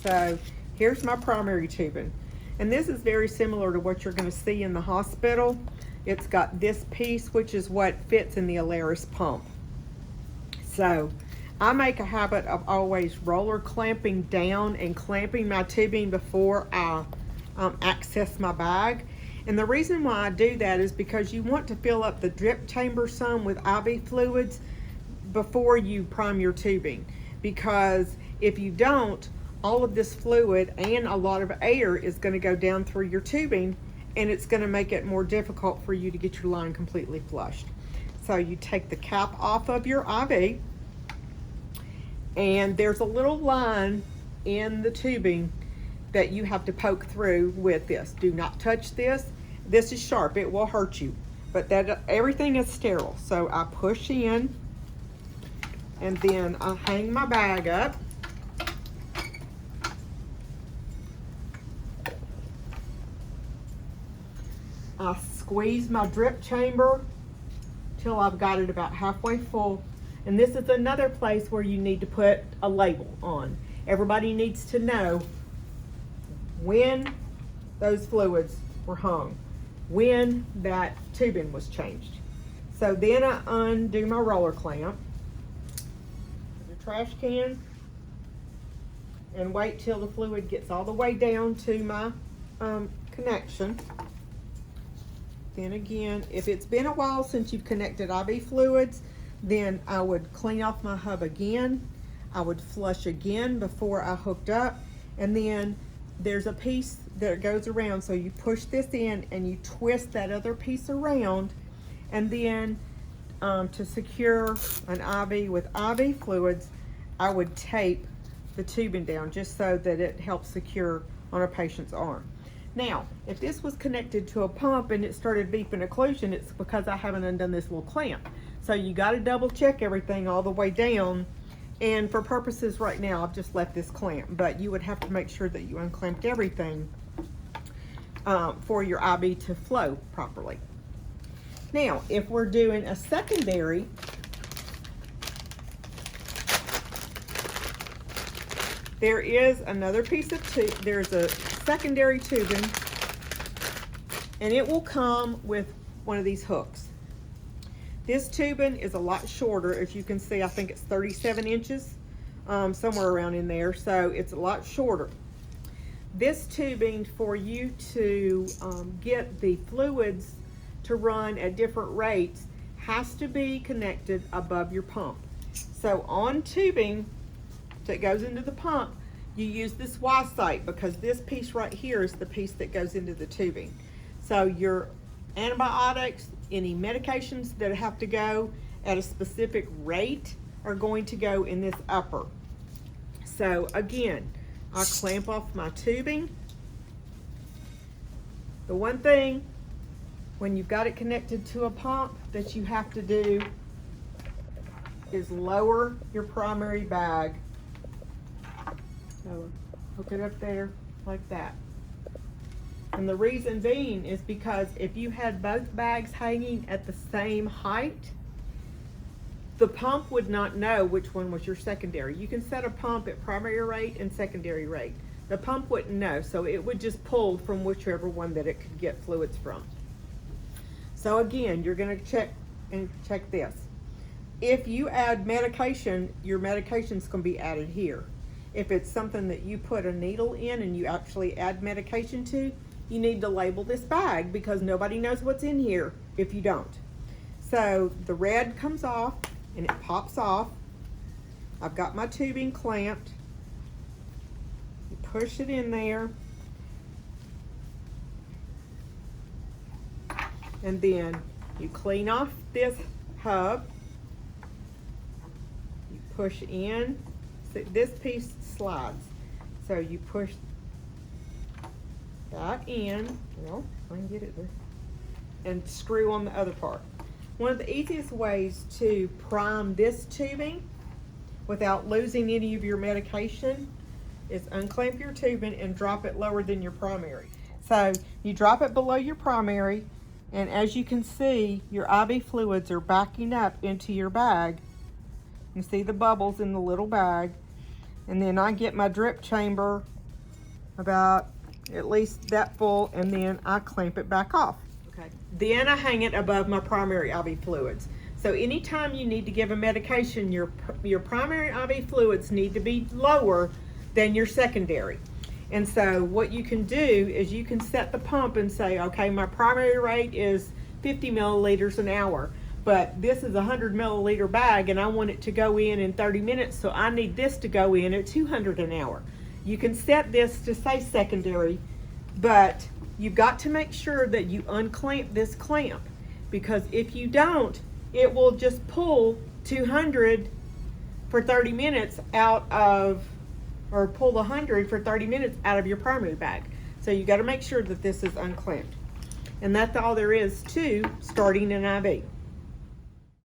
So here's my primary tubing. And this is very similar to what you're going to see in the hospital. It's got this piece, which is what fits in the Alaris pump. So I make a habit of always roller clamping down and clamping my tubing before I access my bag. And the reason why I do that is because you want to fill up the drip chamber some with IV fluids before you prime your tubing. Because if you don't, all of this fluid and a lot of air is going to go down through your tubing, and it's going to make it more difficult for you to get your line completely flushed. So you take the cap off of your IV, and there's a little line in the tubing that you have to poke through with this. Do not touch this. This is sharp, it will hurt you. But that everything is sterile. So I push in, and then I hang my bag up. I squeeze my drip chamber till I've got it about halfway full. And this is another place where you need to put a label on. Everybody needs to know when those fluids were hung, when that tubing was changed. So then I undo my roller clamp, the trash can, and wait till the fluid gets all the way down to my connection. Then again, if it's been a while since you've connected IV fluids, then I would clean off my hub again. I would flush again before I hooked up. And then there's a piece that goes around. So you push this in and you twist that other piece around. And then to secure an IV with IV fluids, I would tape the tubing down just so that it helps secure on a patient's arm. Now, if this was connected to a pump and it started beeping occlusion, it's because I haven't undone this little clamp. So you got to double check everything all the way down. And for purposes right now, I've just left this clamp, but you would have to make sure that you unclamped everything for your IV to flow properly. Now, if we're doing a secondary, there is another piece of tube. There's a secondary tubing, and it will come with one of these hooks. This tubing is a lot shorter. If you can see, I think it's 37 inches, somewhere around in there, so it's a lot shorter. This tubing, for you to get the fluids to run at different rates, has to be connected above your pump. So on tubing that goes into the pump, you use this Y-site because this piece right here is the piece that goes into the tubing. So your antibiotics, any medications that have to go at a specific rate are going to go in this upper. So again, I clamp off my tubing. The one thing when you've got it connected to a pump that you have to do is lower your primary bag. So hook it up there like that. And the reason being is because if you had both bags hanging at the same height, the pump would not know which one was your secondary. You can set a pump at primary rate and secondary rate. The pump wouldn't know, so it would just pull from whichever one that it could get fluids from. So again, you're gonna check this. If you add medication, your medication's gonna be added here. If it's something that you put a needle in and you actually add medication to, you need to label this bag because nobody knows what's in here if you don't. So the red comes off and it pops off. I've got my tubing clamped. You push it in there. And then you clean off this hub. You push in. So this piece slides. So you push that in, well, I can get it there, and screw on the other part. One of the easiest ways to prime this tubing without losing any of your medication is unclamp your tubing and drop it lower than your primary. So you drop it below your primary, and as you can see, your IV fluids are backing up into your bag. You see the bubbles in the little bag. And then I get my drip chamber about at least that full, and then I clamp it back off. Okay. Then I hang it above my primary IV fluids. So anytime you need to give a medication, your primary IV fluids need to be lower than your secondary. And so what you can do is you can set the pump and say, okay, my primary rate is 50 milliliters an hour, but this is a 100 milliliter bag and I want it to go in 30 minutes, so I need this to go in at 200 an hour. You can set this to say secondary, but you've got to make sure that you unclamp this clamp, because if you don't, it will just pull 200 for 30 minutes out of, or pull 100 for 30 minutes out of your primary bag. So you got to make sure that this is unclamped. And that's all there is to starting an IV.